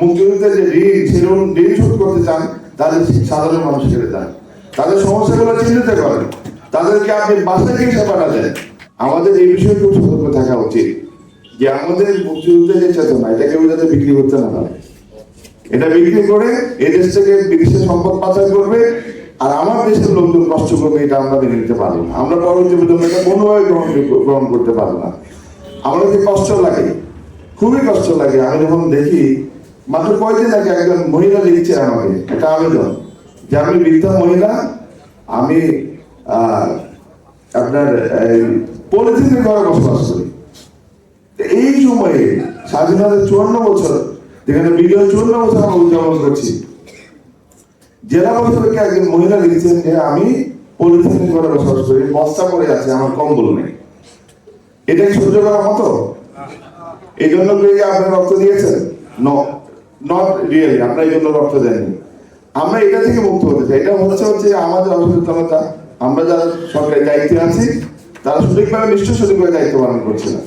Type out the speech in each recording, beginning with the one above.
মুক্তিযুদ্ধের যে ঋণ সেই ঋণ শোধ করতে চান, তাদের সাধারণ মানুষের দেন, তাদের সমস্যাগুলো চিহ্নিত করেন, তাদেরকে আপনি বাসায় গিয়ে সেবাটা দেন। আমাদের এই বিষয়ে খুব সতর্ক থাকা উচিত যে আমাদের মুক্তিযুদ্ধের যে চেতনা, এটা কেউ যাতে বিক্রি করতে না পারে। এটা বিক্রি করে এই দেশ থেকে বিদেশে সম্পদ পাচার করবে আর আমার দেশের লোকজন কষ্ট করবে, এটা আমরা মেনে নিতে পারবো না। আমরা পরবর্তী প্রজন্ম এটা কোনোভাবে গ্রহণ করতে পারবো না। আমার যে কষ্ট লাগে, খুবই কষ্ট লাগে। আমি যখন দেখি মাত্র কয়েকদিন আগে একজন মহিলা লিখছে আমাকে একটা আবেদন যে আমি বৃদ্ধা মহিলা, আমি আপনার পলিথিনের ঘরে বসবাস করি। এই সময়ে স্বাধীনতার 54 বছর, যেখানে বিগত 54 বছর আমরা উদযাপন করছি, জেলা পরিষদকে একজন মহিলা লিখছেন যে আমি পলিথিনের ঘরে বসবাস করি, বস্তা করে আছে, আমার কম্বল নেই। এটা কি সহ্য করার মতো? এই জন্য কি আপনারা রক্ত দিয়েছেন? নট রিয়েলি, আপনারা এই জন্য রক্ত দেননি। আমরা এটা থেকে মুক্ত হতে চাই। এটা হচ্ছে আমাদের অসচেতনতা। আমরা যারা সরকারি দায়িত্বে আছি তারা সঠিকভাবে নিশ্চয় সঠিকভাবে দায়িত্ব পালন করছে না।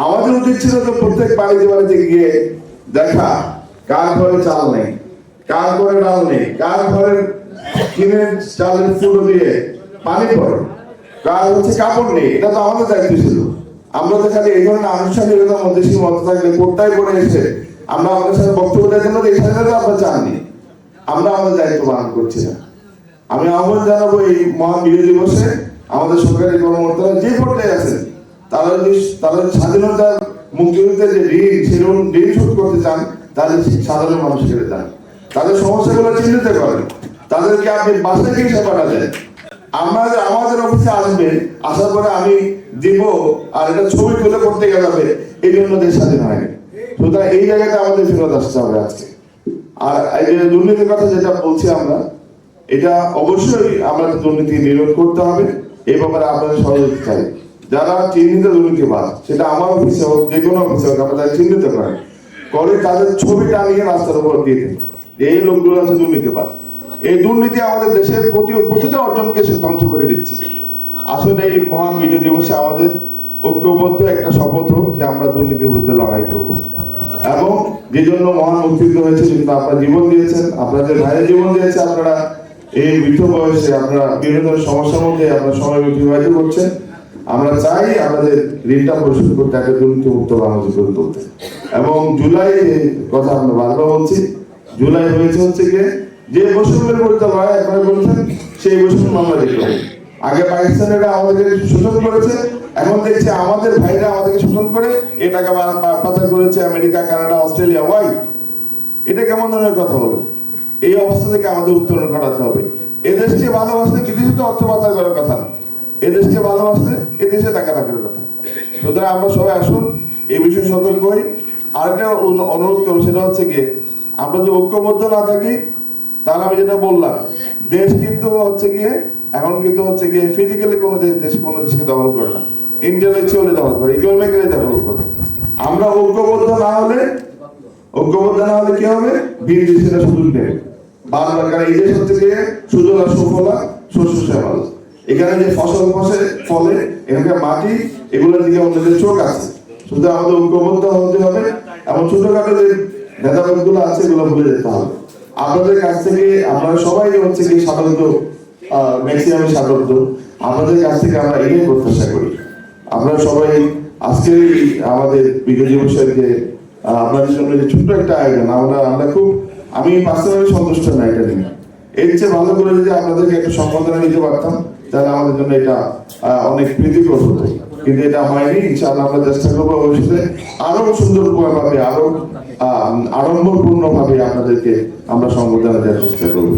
আমাদের উচিত ছিল তো প্রত্যেক বাড়িতে বাড়িতে গিয়ে দেখা কার ঘরে চাল নেই, কার ঘরে ডাল নেই, কার ঘরের কিনে চালের ফুটো দিয়ে পানি পড়ে, কার হচ্ছে কাপড় নেই। এটা তো আমাদের দায়িত্ব ছিল। আমরা তো খালি এই ধরনের আনুষ্ঠানিকতার মধ্যে সীমাবদ্ধ থাকলে কোর্টায় পড়ে এসে আমরা আমাদের সাথে বক্তব্য দেওয়ার জন্য এই স্বাধীনতা আমরা চাননি। আমরা আমাদের দায়িত্ব পালন করছি না। আমি আহ্বান জানাবো এই মহান বিজয় দিবসে আমাদের সরকারি কর্মকর্তারা যে পর্যায়ে আছেন তারা স্বাধীনতার মুক্তিযুদ্ধের যে ঋণ সেই ঋণ শোধ করতে চান, তাদের সাধারণ মানুষকে দেন, তাদের সমস্যাগুলো চিহ্নিত করেন, তাদেরকে আপনি বাসায় গিয়ে সেবাটা দেন। আমাদের অফিসে আসবে, আসার পরে আমি দিব আর এটা ছবি তুলে করতে যাবে, এই জন্য দেশ স্বাধীন হয়নি। সুতরাং এই জায়গাতে আমাদের ফেরত আসতে হবে আজকে। আর এই যে দুর্নীতির কথা যেটা বলছি আমরা, এটা অবশ্যই আমরা দুর্নীতি নিরোধ করতে হবে। এই ব্যাপারে আপনাদের সহযোগিতা চাই। যারা চিহ্নিত দুর্নীতিবাদ, সেটা আমার অফিসে হোক, যে কোনো অফিসে হোক, আপনারা চিহ্নিত করেন, করে তাদের ছবিটা নিয়ে রাস্তার উপর দিয়ে দেন, এই লোকগুলো আছে দুর্নীতিবাদ। এই দুর্নীতি আমাদের দেশের প্রতিটা অর্জনকে ধ্বংস করে দিচ্ছে। আসলে এই মহান বিজয় দিবসে আমাদের ঐক্যবদ্ধ একটা শপথ হোক যে আমরা দুর্নীতির বিরুদ্ধে লড়াই করব, এবং যে জন্য মহান মুক্তিযুদ্ধ হয়েছে, কিন্তু আপনারা জীবন দিয়েছেন, আপনাদের ভাইয়ের জীবন দিয়েছে, আপনারা এই বৃদ্ধ বয়সে আপনারা বিভিন্ন সমস্যার মধ্যে আপনারা সময় অতিবাহিত করছেন। আমরা চাই আমাদের ঋণটা পরিশোধ করতে, একটা দুর্নীতি মুক্ত বাংলাদেশ গড়ে তুলতে। এবং জুলাই কথা আমরা বারবার বলছি, জুলাই হয়েছে হচ্ছে গিয়ে যে বৈষম্যের বিরুদ্ধে লড়াই আপনারা বলছেন, সেই বৈষম্য আমরা দেখতে হবে। আগে পাকিস্তানিরা আমাদেরকে শোষণ করেছে, এখন দেখছি আমাদের ভাইরা আমাদেরকে শোষণ করে এই টাকা পাচার করেছে আমেরিকা, কানাডা, অস্ট্রেলিয়া। ওয়াই? এটা কেমন ধরনের কথা হলো? এই অবস্থা থেকে আমাদের উত্তরণ ঘটাতে হবে। এদেশকে ভালোবাসলে বিদেশে তো অর্থ পাচার করার কথা না, এদেশকে ভালোবাসলে এদেশে টাকা রাখার কথা। সুতরাং আমরা সবাই আসুন এই বিষয়ে সতর্ক হই। আরেকটা অনুরোধ করবো, সেটা হচ্ছে গিয়ে আমরা যদি ঐক্যবদ্ধ না থাকি, তাহলে আমি যেটা বললাম, দেশ কিন্তু হচ্ছে গিয়ে এখন কিন্তু হচ্ছে গিয়ে ফিজিক্যালি কোনো দেশ কোনো দেশকে দখল করে না, ইন্টেলেকচুয়ালি দখল করে, ইকোনমিক্যালি দখল করে। আমরা ঐক্যবদ্ধ না হলে কি হবে? বিদেশিরা সুযোগ নেবে বারবার। কারণ এই দেশ হচ্ছে গিয়ে সুজলা সুফলা শস্য শ্যামল, এখানে যে ফসল ফলে, এখানকার মাটি, এগুলোর দিকে আমাদের চোখ আছে। শুধু আমাদের ঐক্যবদ্ধ হতে হবে এবং ছোটখাটো যে ভেদাভেদ গুলো আছে এগুলো ভুলে যেতে হবে। আপনাদের কাছ থেকে আপনারা সবাই হচ্ছে কি সাধারণত ম্যাক্সিমাম সাধারণত আপনাদের কাছ থেকে আমরা এগিয়ে প্রত্যাশা করি। আপনারা সবাই আজকে আমাদের বিজয় দিবসের যে আপনাদের জন্য যে ছোট্ট একটা আয়োজন, আমরা খুব, আমি পার্সোনালি সন্তুষ্ট না এটা নিয়ে। এর চেয়ে ভালো করে যদি আপনাদেরকে একটা সম্বোধনা দিতে পারতাম, তাহলে আমাদের জন্য এটা অনেক প্রীতিকর হতো, কিন্তু এটা হয়নি। ইনশাআল্লাহ আমরা চেষ্টা করবো ভবিষ্যতে আরো সুন্দর ভাবে, আরো আড়ম্বরপূর্ণ ভাবে আপনাদেরকে আমরা সম্বোধনা দেওয়ার চেষ্টা করবো।